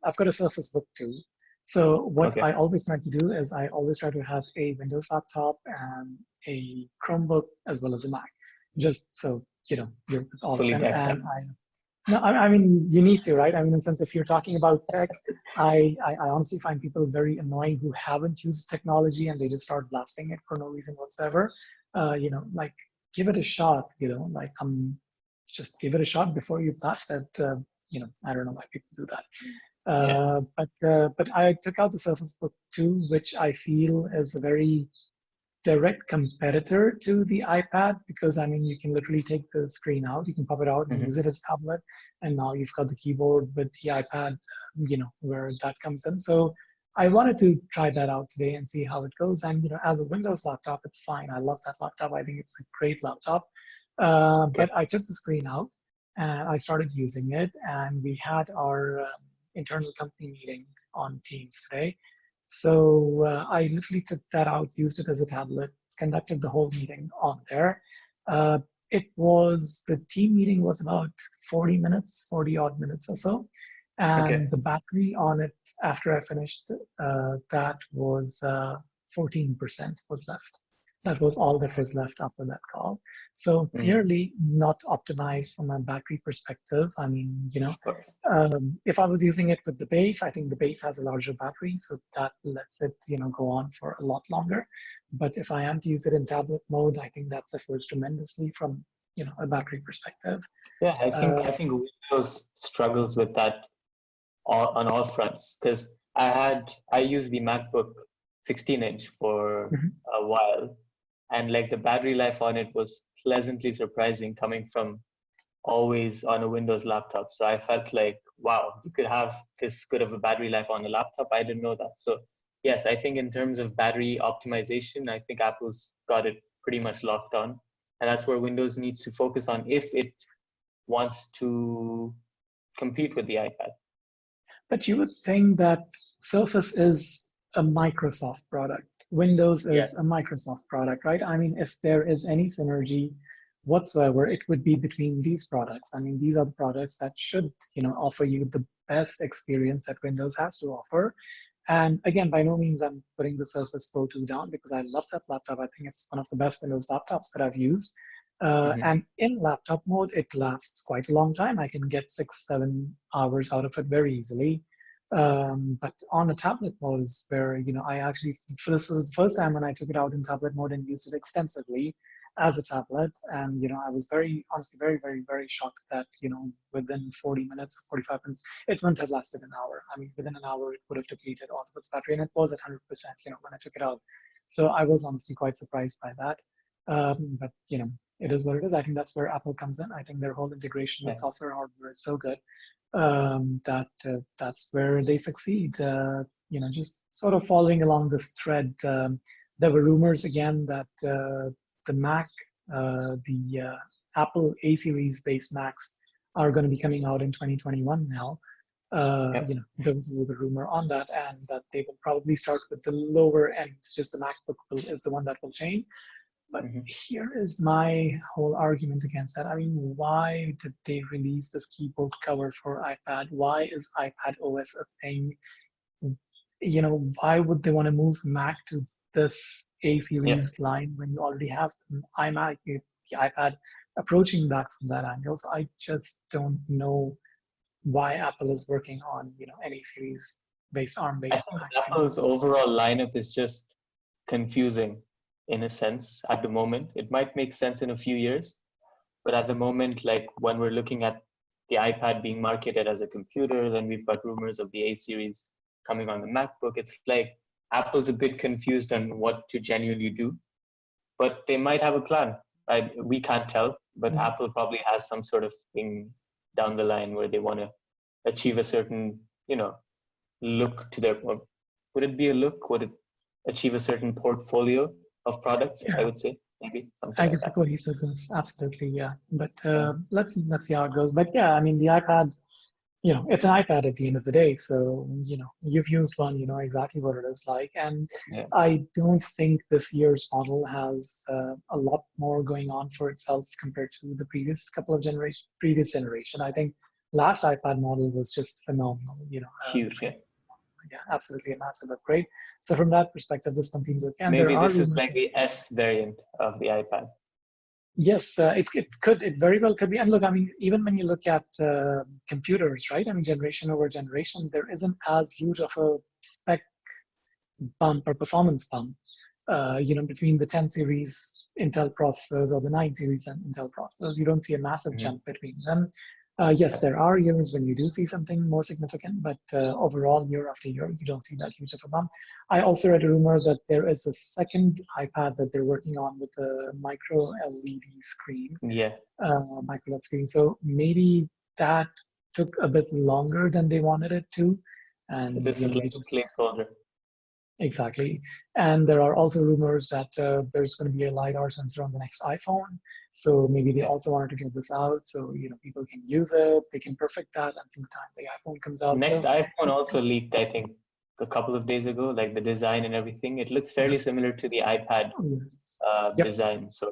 I've got a Surface Book 2. So what I always try to do is I always try to have a Windows laptop and a Chromebook as well as a Mac, just so, you're with all fully of them. decked And no, I mean, you need to, right? I mean, in the sense, if you're talking about tech, I honestly find people very annoying who haven't used technology and they just start blasting it for no reason whatsoever. Like, give it a shot, just give it a shot before you blast it. I don't know why people do that. But I took out the Surface Book 2, which I feel is a very direct competitor to the iPad, because I mean, you can literally take the screen out, you can pop it out and use it as a tablet, and now you've got the keyboard with the iPad, where that comes in. So I wanted to try that out today and see how it goes. And as a Windows laptop, it's fine. I love that laptop. I think it's a great laptop. But I took the screen out and I started using it, and we had our internal company meeting on Teams today. So I literally took that out, used it as a tablet, conducted the whole meeting on there. The team meeting was about 40 odd minutes or so. And the battery on it, after I finished, that was 14% was left. That was all that was left after that call. So clearly not optimized from a battery perspective. I mean, if I was using it with the base, I think the base has a larger battery, so that lets it, go on for a lot longer. But if I am to use it in tablet mode, I think that suffers tremendously from, a battery perspective. Yeah, I think Windows struggles with that on all fronts, because I used the MacBook 16-inch for a while, and like the battery life on it was pleasantly surprising, coming from always on a Windows laptop. So I felt like, wow, you could have this good of a battery life on a laptop. I didn't know that. So yes, I think in terms of battery optimization, I think Apple's got it pretty much locked on, and that's where Windows needs to focus on if it wants to compete with the iPad. But you would think that Surface is a Microsoft product. Windows is a Microsoft product, right? I mean, if there is any synergy whatsoever, it would be between these products. I mean, these are the products that should, offer you the best experience that Windows has to offer. And again, by no means I'm putting the Surface Pro 2 down, because I love that laptop. I think it's one of the best Windows laptops that I've used. And in laptop mode, it lasts quite a long time. I can get 6-7 hours out of it very easily. But on a tablet mode is where, I actually, this was the first time when I took it out in tablet mode and used it extensively as a tablet. And, I was honestly, very, very, very shocked that, within 40 minutes, 45 minutes, it wouldn't have lasted an hour. I mean, within an hour, it would have depleted all of its battery, and it was at 100%, when I took it out. So I was honestly quite surprised by that. But, it is what it is. I think that's where Apple comes in. I think their whole integration with software and hardware is so good that's where they succeed. Just sort of following along this thread, there were rumors again that the Mac, the Apple A series based Macs are going to be coming out in 2021 now. Yep. There was a little bit rumor on that, and that they will probably start with the lower end. Just the MacBook is the one that will change. But here is my whole argument against that. I mean, why did they release this keyboard cover for iPad? Why is iPad OS a thing? Why would they want to move Mac to this A series line when you already have the iMac, the iPad approaching that from that angle? So I just don't know why Apple is working on any series based ARM-based. I think Apple's overall lineup is just confusing in a sense at the moment. It might make sense in a few years, but at the moment, like when we're looking at the iPad being marketed as a computer, then we've got rumors of the A series coming on the MacBook. It's like Apple's a bit confused on what to genuinely do, but they might have a plan. We can't tell, but Apple probably has some sort of thing down the line where they want to achieve a certain, look to their, would it be a look? Would it achieve a certain portfolio of products? Yeah. I would say maybe something. I guess the cohesiveness, absolutely, yeah. But let's see how it goes. But yeah, I mean, the iPad, it's an iPad at the end of the day. So you've used one, you know exactly what it is like. And I don't think this year's model has a lot more going on for itself compared to the previous couple of previous generation. I think last iPad model was just phenomenal. Huge, yeah. Yeah, absolutely a massive upgrade. So from that perspective, this one seems okay. And maybe this is like the S variant of the iPad. Yes, it very well could be. And look, I mean, even when you look at computers, right? I mean, generation over generation, there isn't as huge of a spec bump or performance bump, between the 10 series Intel processors or the 9 series Intel processors. You don't see a massive jump between them. Yes, there are years when you do see something more significant, but overall, year after year, you don't see that huge of a bump. I also read a rumor that there is a second iPad that they're working on with a micro LED screen. Yeah. Micro LED screen. So maybe that took a bit longer than they wanted it to. And so this is like a placeholder. Exactly. And there are also rumors that there's going to be a LiDAR sensor on the next iPhone. So maybe they also wanted to get this out so people can use it. They can perfect that until the time the iPhone comes out. Next iPhone also leaked, I think, a couple of days ago, like the design and everything. It looks fairly similar to the iPad design. So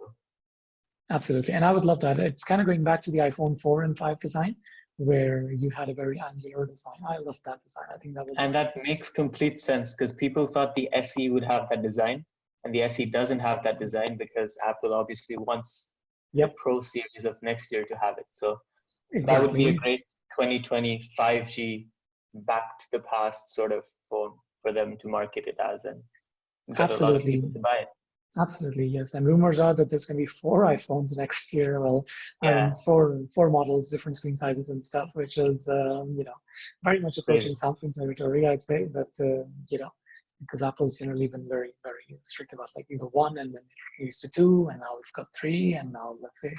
absolutely. And I would love that. It's kind of going back to the iPhone 4 and 5 design, where you had a very angular design. I love that design. I think that was that makes complete sense because people thought the SE would have that design, and the SE doesn't have that design because Apple obviously wants the Pro series of next year to have it. So that would be a great 2020 5G back to the past sort of phone for them to market it as and get a lot of people to buy it. Absolutely, yes. And rumors are that there's going to be 4 iPhones next year. Well, I mean, four models, different screen sizes and stuff, which is, very much approaching Samsung territory, I'd say. But, because Apple's generally been very, very strict about like either 1 and then introduced to 2, and now we've got 3, and now let's say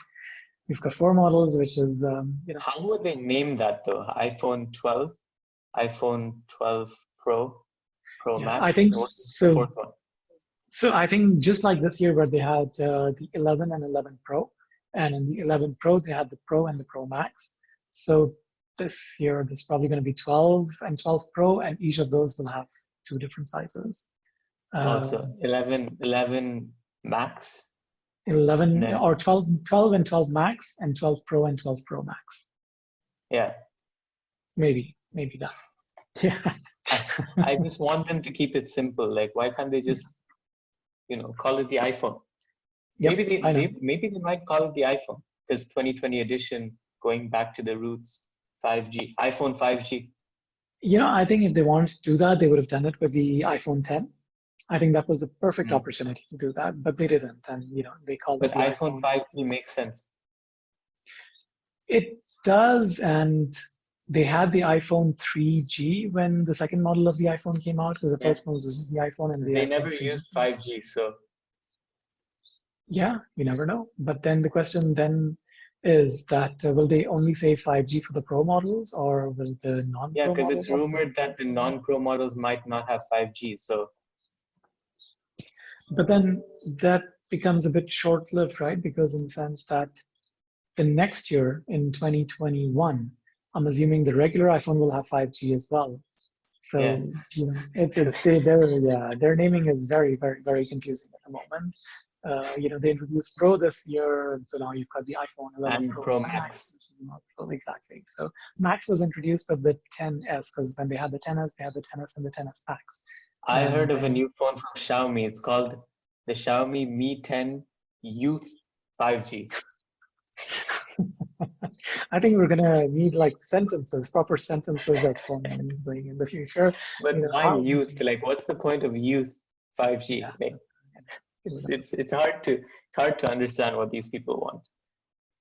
we've got 4 models, which is, How would they name that though? iPhone 12, iPhone 12 Pro, Pro Max? I think so. So I think just like this year where they had the 11 and 11 Pro, and in the 11 Pro, they had the Pro and the Pro Max. So this year, there's probably going to be 12 and 12 Pro, and each of those will have 2 different sizes. So 11 Max? 11 or 12 and 12 Max, and 12 Pro and 12 Pro Max. Yeah. Maybe that. Yeah. I just want them to keep it simple. Like, why can't they just call it the iPhone? Maybe they might call it the iPhone because 2020 edition, going back to the roots, 5G, iPhone 5G. I think if they wanted to do that, they would have done it with the iPhone 10. I think that was the perfect opportunity to do that, but they didn't. And, they called it the iPhone 5G makes sense. It does. And they had the iPhone 3G when the second model of the iPhone came out, because the first one was just the iPhone, and they never used 5G. So yeah, you never know. But then the question then is that will they only say 5G for the Pro models, or will the non-Pro models? Yeah, because it's rumored that the non-Pro models might not have 5G. So, but then that becomes a bit short-lived, right? Because in the sense that the next year in 2021, I'm assuming the regular iPhone will have 5G as well. So, Yeah. their naming is very, very, very confusing at the moment. They introduced Pro this year, so now you've got the iPhone 11 And Pro Pro Max. Max. Exactly. So Max was introduced with the 10s because when they had the 10s, they had the 10s and the 10s Max. I heard of a new phone from Xiaomi. It's called the Xiaomi Mi 10 Youth 5G. I think we're gonna need like sentences, proper sentences as phone names like, in the future. But why youth? Like, what's the point of youth 5G? Yeah. Like, it's hard to understand what these people want.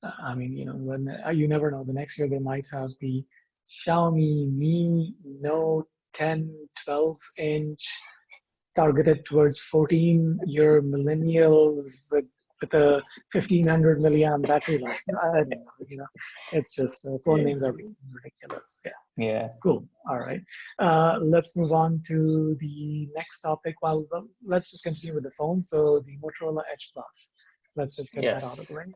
I mean, when you never know. The next year they might have the Xiaomi Mi Note 10, 12-inch, targeted towards 14-year millennials with a 1500 milliamp battery life. I don't know. It's just phone names are ridiculous. Yeah. Yeah. Cool. All right. Let's move on to the next topic. Well, let's just continue with the phone. So the Motorola Edge Plus. Let's just get that out of the way.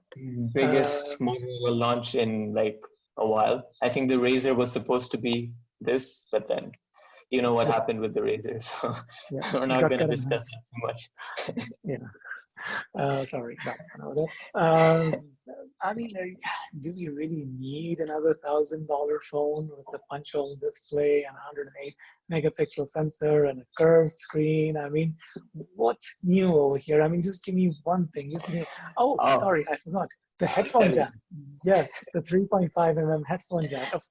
Biggest Motorola launch in like a while. I think the Razr was supposed to be this, but then you know what happened with the Razr, so we're not going to discuss it too much. Sorry. I mean, do you really need another $1,000 phone with a punch-hole display and 108 megapixel sensor and a curved screen? I mean, what's new over here? I mean, just give me one thing. Just give me. Oh, sorry, I forgot the headphone jack. Yes, the 3.5 headphone jack. Of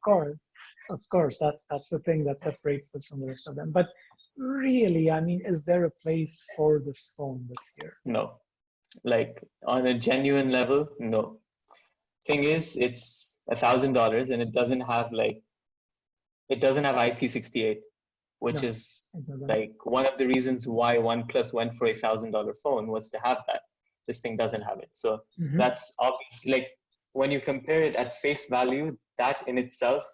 course, that's the thing that separates this from the rest of them. But really, I mean, is there a place for this phone this year? No. Like on a genuine level, no. Thing is, it's $1,000 and it doesn't have IP68, which is like one of the reasons why OnePlus went for a $1,000 phone was to have that. This thing doesn't have it. So that's obvious. Like when you compare it at face value, that in itself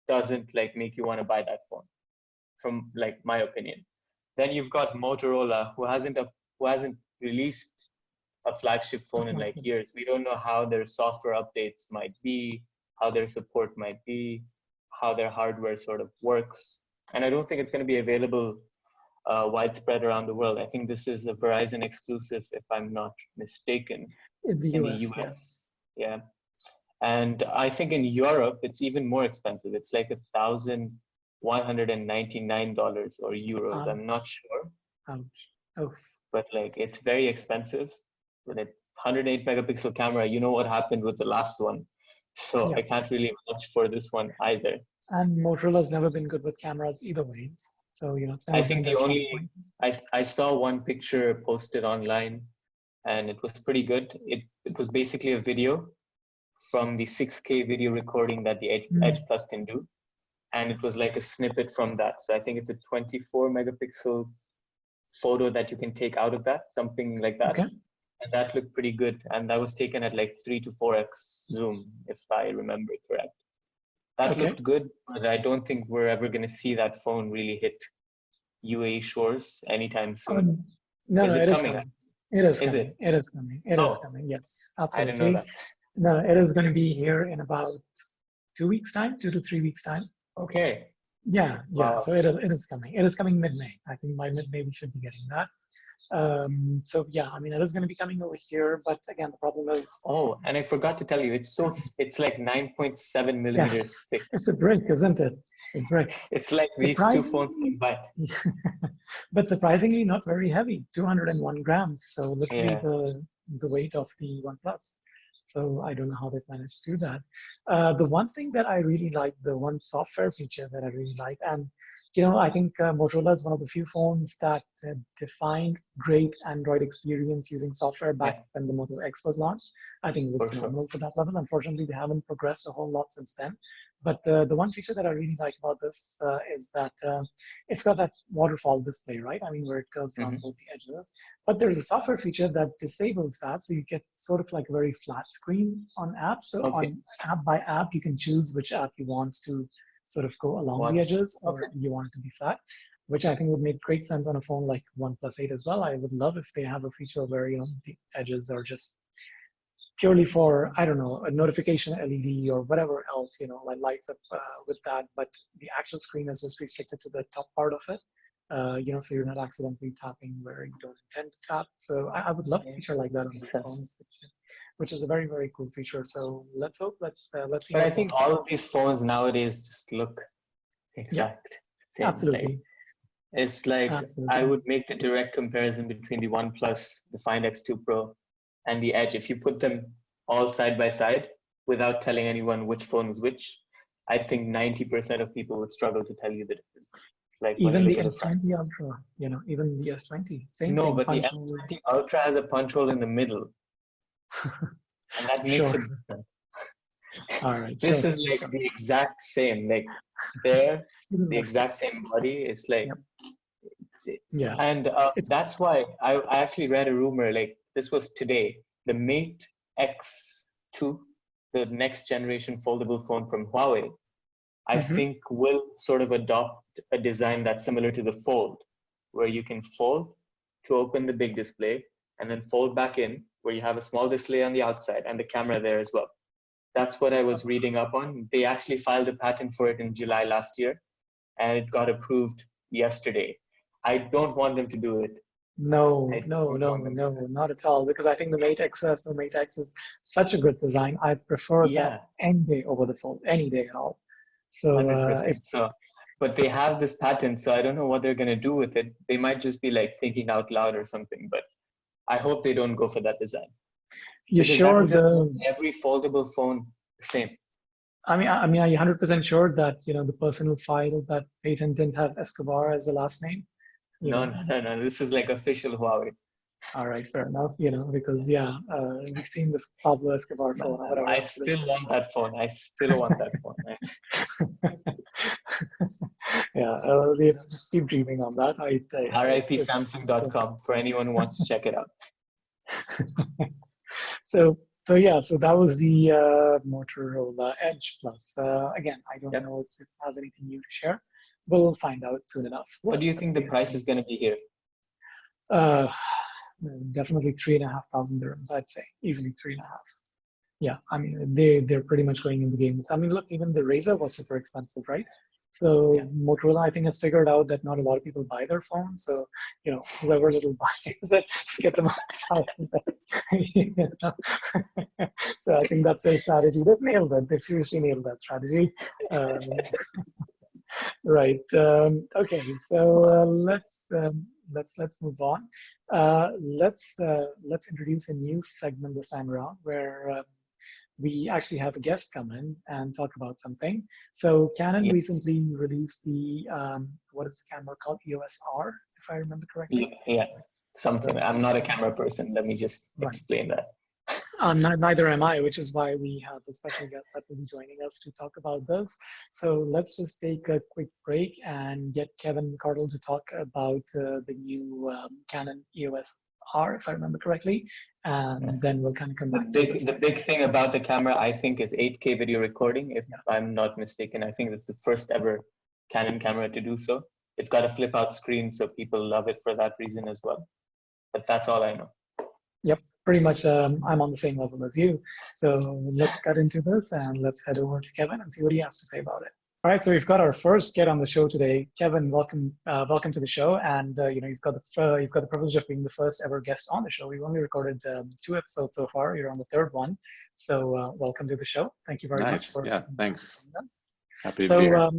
doesn't like make you want to buy that phone, from like my opinion. Then you've got Motorola, who hasn't released a flagship phone in like years. We don't know how their software updates might be, how their support might be, how their hardware sort of works. And I don't think it's going to be available widespread around the world. I think this is a Verizon exclusive, if I'm not mistaken, in the US. Yes. Yeah. And I think in Europe, it's even more expensive. It's like $1,199 or euros. I'm not sure. Ouch. Oh. But like, it's very expensive. With a 108 megapixel camera, you know what happened with the last one. So I can't really vouch for this one either. And Motorola's never been good with cameras either ways. So, it's I think I saw one picture posted online and it was pretty good. It was basically a video from the 6K video recording that the Edge Plus can do. And it was like a snippet from that. So I think it's a 24 megapixel photo that you can take out of that, something like that. Okay. And that looked pretty good. And that was taken at like 3 to 4x zoom, if I remember correct. That looked good, but I don't think we're ever going to see that phone really hit UAE shores anytime soon. No, it is coming. It is coming. It is coming. It is coming. Yes, absolutely. I didn't know that. No, it is going to be here in about 2 weeks' time, 2 to 3 weeks' time. Okay. Yeah. Wow. So it is coming. It is coming mid-May. I think by mid-May we should be getting that. So yeah, I mean, it is going to be coming over here, but again, the problem is. Oh, and I forgot to tell you, it's like 9.7 millimeters thick. It's a brick, isn't it? It's a brick. It's like these two phones combined. But surprisingly, not very heavy, 201 grams. So literally the weight of the OnePlus. So I don't know how they've managed to do that. The one thing that I really like, the one software feature that I really like, and I think Motorola is one of the few phones that defined great Android experience using software back when the Moto X was launched. I think it was phenomenal for that level. Unfortunately, they haven't progressed a whole lot since then. But the one feature that I really like about this is that it's got that waterfall display, right? I mean, where it goes around both the edges. But there's a software feature that disables that. So you get sort of like a very flat screen on apps. So on app by app, you can choose which app you want to sort of go along the edges or you want it to be flat, which I think would make great sense on a phone like OnePlus 8 as well. I would love if they have a feature where, the edges are just purely for, I don't know, a notification LED or whatever else, like lights up with that. But the actual screen is just restricted to the top part of it, so you're not accidentally tapping where you don't intend to tap. So I would love a feature like that on these phones, which is a very, very cool feature. So let's hope, let's see. But I think all of these phones nowadays just look exact same. Absolutely. Like, it's like, Absolutely. I would make the direct comparison between the OnePlus, the Find X2 Pro, and the Edge. If you put them all side by side without telling anyone which phone is which, I think 90% of people would struggle to tell you the difference. Like even the S20 Ultra, even the S20, same thing. But the S20 Ultra has a punch hole in the middle, and that makes it different. All right. This is like the exact same, like there, the exact same body. It's like, and that's why I actually read a rumor, like this was today, the Mate X2, the next generation foldable phone from Huawei, I think will sort of adopt a design that's similar to the Fold, where you can fold to open the big display and then fold back in, where you have a small display on the outside and the camera there as well. That's what I was reading up on. They actually filed a patent for it in July last year, and it got approved yesterday. I don't want them to do it. No, not at all. Because I think the Mate XS, the Mate X is such a good design. I prefer that any day over the Fold, any day at all. So, but they have this patent, so I don't know what they're going to do with it. They might just be like thinking out loud or something, but I hope they don't go for that design. You sure every foldable phone the same? I mean, are you 100% sure that the person who filed that patent didn't have Escobar as the last name? No. This is like official Huawei. All right, fair enough. Because we've seen the Pablo Escobar phone. I still want that phone. Just keep dreaming on that. RIP Samsung.com for anyone who wants to check it out. So that was the Motorola Edge Plus. Again, I don't know if it has anything new to share. We'll find out soon enough. What do you think the price is going to be here? Definitely 3,500 dirhams, I'd say. Easily 3.5. Yeah, I mean, they're pretty much going in the game. I mean, look, even the Razr was super expensive, right? So Motorola, I think, has figured out that not a lot of people buy their phones. So, whoever little buys it, just get them outside. So I think that's their strategy. They've nailed it. They've seriously nailed that strategy. Right. Okay. So let's move on. Let's introduce a new segment this time around where we actually have a guest come in and talk about something. So Canon recently released the what is the camera called? EOS R, if I remember correctly. Yeah, something. I'm not a camera person. Let me just explain that. Neither am I, which is why we have a special guest that will be joining us to talk about this. So let's just take a quick break and get Kevin Cardle to talk about the new Canon EOS R, if I remember correctly, and then we'll kind of come back. The big thing about the camera, I think, is 8K video recording. If I'm not mistaken, I think it's the first ever Canon camera to do so. It's got a flip-out screen, so people love it for that reason as well. But that's all I know. Yep, pretty much. I'm on the same level as you. So let's get into this and let's head over to Kevin and see what he has to say about it. All right, so we've got our first guest on the show today. Kevin, welcome to the show. And you've got the privilege of being the first ever guest on the show. We've only recorded 2 episodes so far. You're on the 3rd one. So welcome to the show. Thank you very much for thanks. Happy to be here.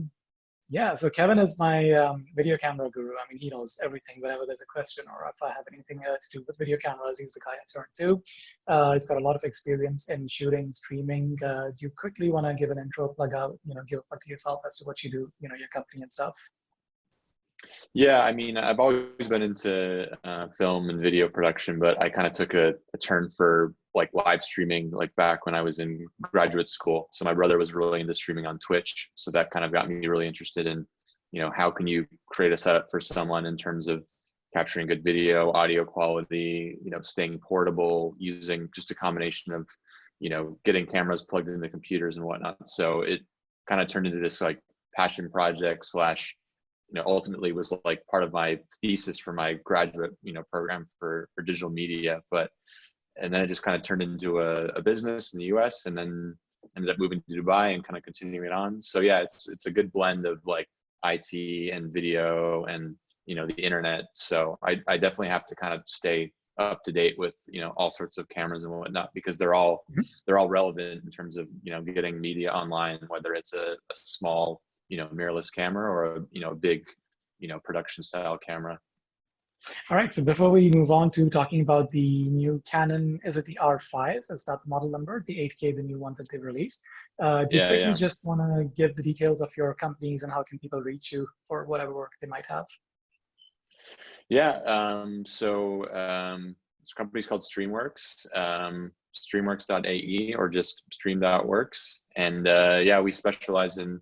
So Kevin is my video camera guru. I mean, he knows everything. Whenever there's a question or if I have anything to do with video cameras, he's the guy I turn to. He's got a lot of experience in shooting, streaming. Do you quickly want to give an intro, plug out, give a plug to yourself as to what you do, your company and stuff? Yeah, I mean, I've always been into film and video production, but I kind of took a turn for like live streaming, like back when I was in graduate school. So my brother was really into streaming on Twitch. So that kind of got me really interested in, how can you create a setup for someone in terms of capturing good video, audio quality, staying portable, using just a combination of, getting cameras plugged into computers and whatnot. So it kind of turned into this like passion project slash, ultimately was like part of my thesis for my graduate, program for digital media. But and then it just kind of turned into a business in the US, and then ended up moving to Dubai and kind of continuing it on. So yeah, it's a good blend of like IT and video and, you know, the internet. So I definitely have to kind of stay up to date with, you know, all sorts of cameras and whatnot, because they're all relevant in terms of, you know, getting media online, whether it's a small, you know, mirrorless camera or a, you know, a big, you know, production style camera. All right, so before we move on to talking about the new Canon, is it the R5? Is that the model number, the 8K, the new one that they released? Do you quickly just want to give the details of your companies and how can people reach you for whatever work they might have? Yeah, this company's called Streamworks, streamworks.ae or just stream.works. And yeah, we specialize in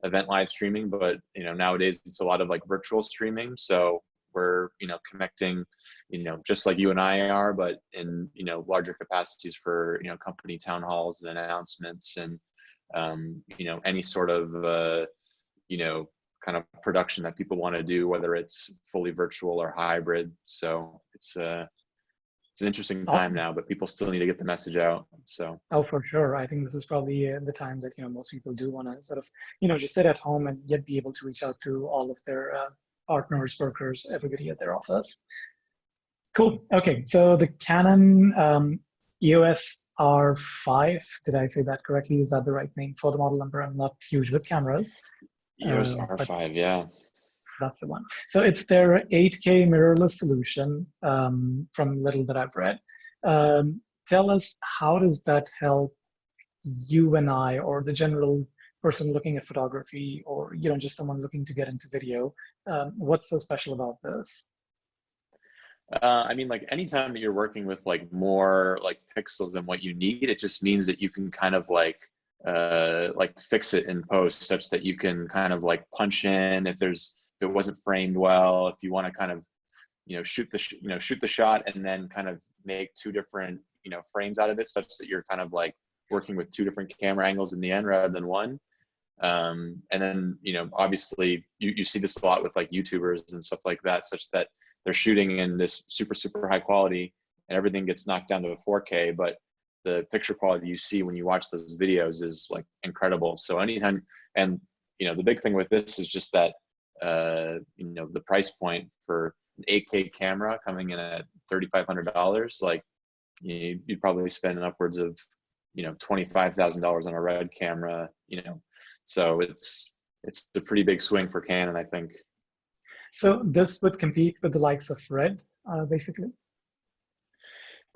event live streaming, but, you know, nowadays it's a lot of like virtual streaming. So we're, you know, connecting, you know, just like you and I are, but in, you know, larger capacities for, you know, company town halls and announcements and, you know, any sort of, you know, kind of production that people want to do, whether it's fully virtual or hybrid. So it's an interesting time now, but people still need to get the message out. So for sure, I think this is probably the time that, you know, most people do want to sort of, you know, just sit at home and yet be able to reach out to all of their partners, workers, everybody at their office. Cool. Okay, so the Canon EOS R5, did I say that correctly? Is that the right name for the model number? I'm not huge with cameras. EOS R5, yeah. That's the one. So it's their 8K mirrorless solution, from little that I've read. Tell us, how does that help you and I, or the general person looking at photography, or, you know, just someone looking to get into video? What's so special about this? I mean, like anytime that you're working with like more like pixels than what you need, it just means that you can kind of like fix it in post, such that you can kind of like punch in if it wasn't framed well, if you want to kind of, you know, shoot the shot and then kind of make two different, you know, frames out of it, such that you're kind of like working with two different camera angles in the end rather than one. And then, you know, obviously you see this a lot with like YouTubers and stuff like that, such that they're shooting in this super high quality and everything gets knocked down to 4K, but the picture quality you see when you watch those videos is like incredible. So anytime, and, you know, the big thing with this is just that, you know, the price point for an 8K camera coming in at $3,500, like you'd probably spend upwards of, you know, $25,000 on a RED camera, you know, so it's a pretty big swing for Canon, I think. So this would compete with the likes of RED, basically?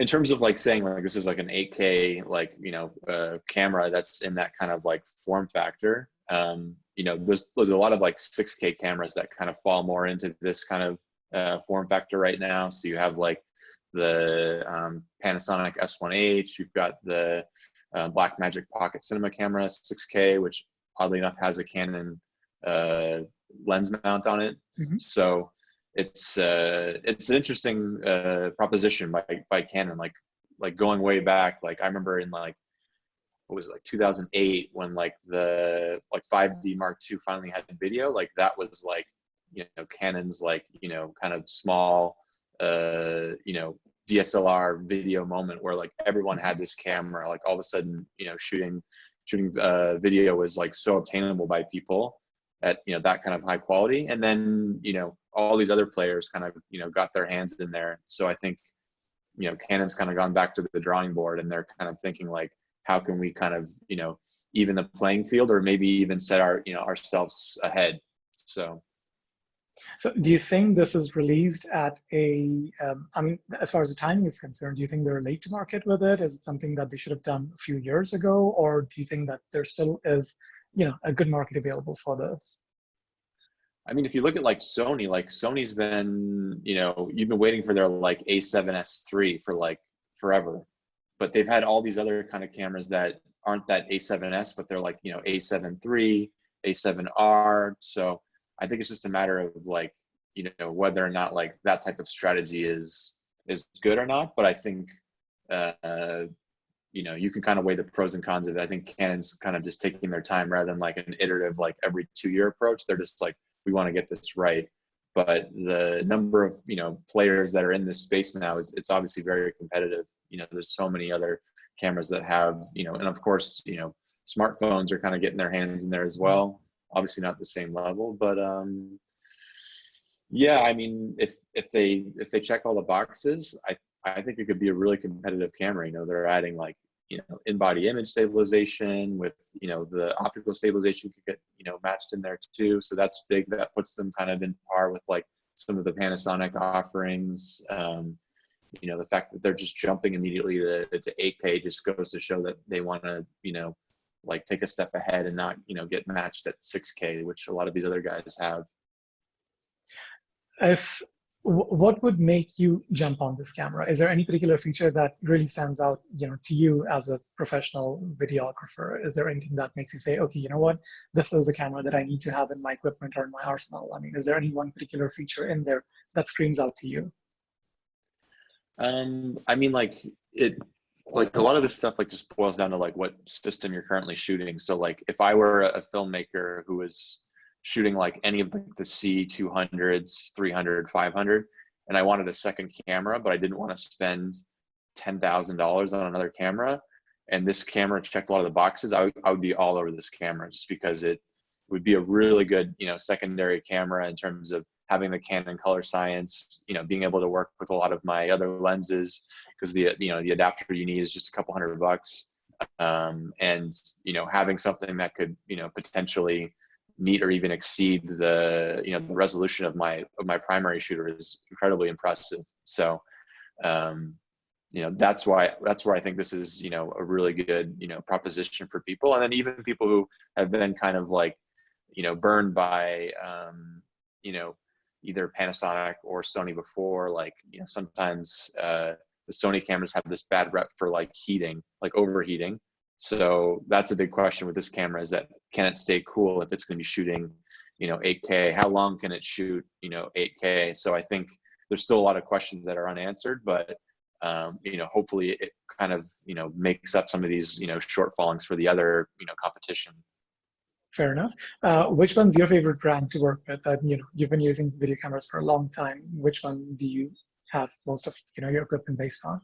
In terms of like saying like this is like an 8K, like, you know, camera that's in that kind of like form factor, you know, there's a lot of like 6K cameras that kind of fall more into this kind of form factor right now. So you have like the Panasonic S1H, you've got the Blackmagic Pocket Cinema camera 6K, which oddly enough has a Canon lens mount on it. So it's an interesting proposition by Canon, like going way back. Like I remember in like, what was it, like 2008 when like the 5D Mark II finally had video, like that was like, you know, Canon's like, you know, kind of small, you know, DSLR video moment where like everyone had this camera, like all of a sudden, you know, shooting video was like so obtainable by people at, you know, that kind of high quality. And then, you know, all these other players kind of, you know, got their hands in there. So I think, you know, Canon's kind of gone back to the drawing board and they're kind of thinking like, how can we kind of, you know, even the playing field, or maybe even set our, you know, ourselves ahead. So do you think this is released at a, I mean, as far as the timing is concerned, do you think they're late to market with it? Is it something that they should have done a few years ago? Or do you think that there still is, you know, a good market available for this? I mean, if you look at like Sony's been, you know, you've been waiting for their like A7S III for like forever, but they've had all these other kind of cameras that aren't that A7S, but they're like, you know, A7 III, A7R. So I think it's just a matter of like, you know, whether or not like that type of strategy is good or not. But I think, you know, you can kind of weigh the pros and cons of it. I think Canon's kind of just taking their time rather than like an iterative, like every 2-year approach. They're just like, we want to get this right. But the number of, you know, players that are in this space now it's obviously very competitive. there's so many other cameras that have, and of course, smartphones are kind of getting their hands in there as well. Obviously not the same level, but yeah, I mean, if they check all the boxes, I think it could be a really competitive camera. They're adding like, in-body image stabilization with, the optical stabilization could get, matched in there too. So that's big. That puts them kind of in par with like some of the Panasonic offerings. The fact that they're just jumping immediately to 8K just goes to show that they want to, like take a step ahead and not, get matched at 6K, which a lot of these other guys have. What would make you jump on this camera? Is there any particular feature that really stands out, to you as a professional videographer? Is there anything that makes you say, okay, you know what, this is the camera that I need to have in my equipment or in my arsenal? I mean, is there any one particular feature in there that screams out to you? I mean, like a lot of this stuff like just boils down to like what system you're currently shooting. So like if I were a filmmaker who was shooting like any of the C200s, 300, 500, and I wanted a second camera, but I didn't want to spend $10,000 on another camera, and this camera checked a lot of the boxes, I would be all over this camera just because it would be a really good, secondary camera in terms of having the Canon color science, being able to work with a lot of my other lenses, because the adapter you need is just a couple $100. And, having something that could, potentially meet or even exceed the, the resolution of my primary shooter is incredibly impressive. So, that's where I think this is, a really good, proposition for people. And then even people who have been kind of like, burned by, either Panasonic or Sony before, like, sometimes the Sony cameras have this bad rep for like heating, like overheating. So that's a big question with this camera, is that can it stay cool if it's going to be shooting, 8K? How long can it shoot, 8K? So I think there's still a lot of questions that are unanswered, but hopefully it kind of, makes up some of these, shortfallings for the other, competition. Fair enough. Which one's your favorite brand to work with? You've been using video cameras for a long time. Which one do you have most of your equipment based on?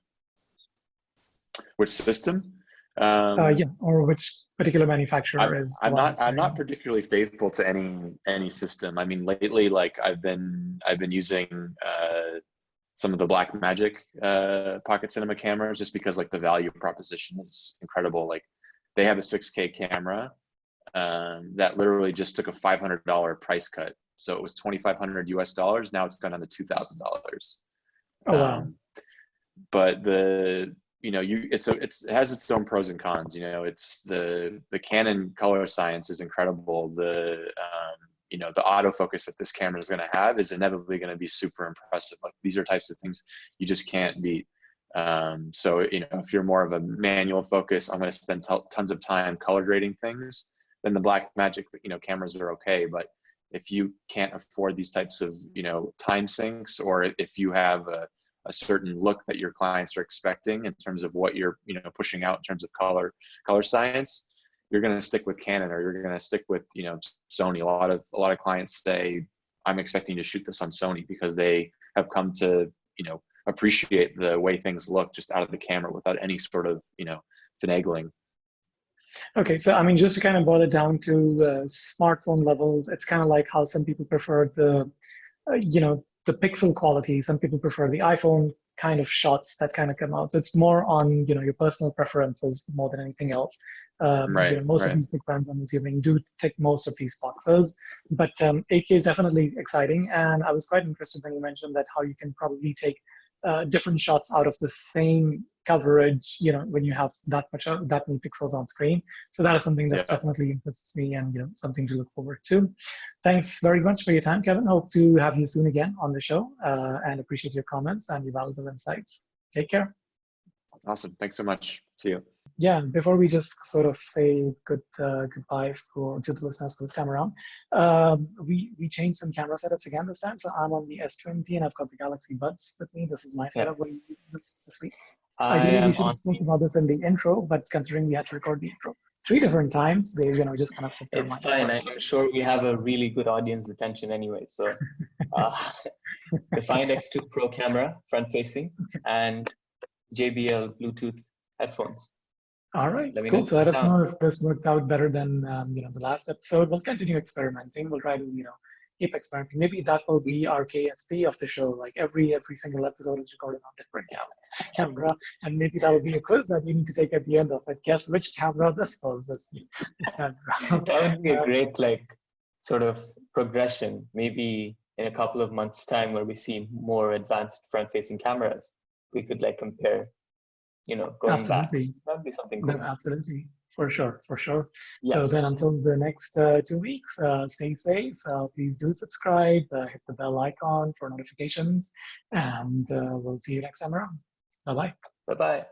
Which system? Yeah, or which particular manufacturer is? I'm not particularly faithful to any system. I mean, lately, like I've been using some of the Blackmagic pocket cinema cameras just because like the value proposition is incredible. Like they have a 6K camera that literally just took a $500 price cut. So it was $2,500 US. Now it's gone down to $2,000. Oh wow! But it has its own pros and cons. It's the Canon color science is incredible. The autofocus that this camera is going to have is inevitably going to be super impressive. Like these are types of things you just can't beat. So if you're more of a manual focus, I'm going to spend tons of time color grading things, then the Blackmagic cameras are okay. But if you can't afford these types of time sinks, or if you have a certain look that your clients are expecting in terms of what you're pushing out in terms of color science, you're going to stick with Canon, or you're going to stick with Sony. A lot of clients say, I'm expecting to shoot this on Sony, because they have come to appreciate the way things look just out of the camera without any sort of finagling. Okay, so I mean, just to kind of boil it down to the smartphone levels, it's kind of like how some people prefer the the pixel quality. Some people prefer the iPhone kind of shots that kind of come out. So it's more on your personal preferences more than anything else. Most of these big brands, I'm assuming, do tick most of these boxes. But 8K is definitely exciting, and I was quite interested when you mentioned that how you can probably take different shots out of the same coverage, when you have that many pixels on screen. So that is something that definitely interests me, and something to look forward to. Thanks very much for your time, Kevin. Hope to have you soon again on the show, and appreciate your comments and your valuable insights. Take care. Awesome. Thanks so much. See you. Yeah, before we just sort of say goodbye to the listeners for this time around, we changed some camera setups again this time. So I'm on the S20 and I've got the Galaxy Buds with me. This is my setup this week. Ideally, we should have spoken about this in the intro, but considering we had to record the intro 3 different times, they just kind of slipped their mind. It's fine. I'm sure we have a really good audience retention anyway. So the Find X2 Pro camera, front facing, and JBL Bluetooth headphones. All right, Let me know cool. if So let you're us down. know if this worked out better than the last episode. We'll continue experimenting. We'll try to keep experimenting. Maybe that will be our KSP of the show. Like every single episode is recorded on different camera, and maybe that will be a quiz that you need to take at the end of it. Guess which camera this was this time around. That would be a great like sort of progression. Maybe in a couple of months' time, where we see more advanced front-facing cameras, we could like compare. Going back. Absolutely. That would be something No, cool. absolutely. For sure. Yes. So then until the next 2 weeks, stay safe. Please do subscribe, hit the bell icon for notifications, and we'll see you next time around. Bye-bye. Bye-bye.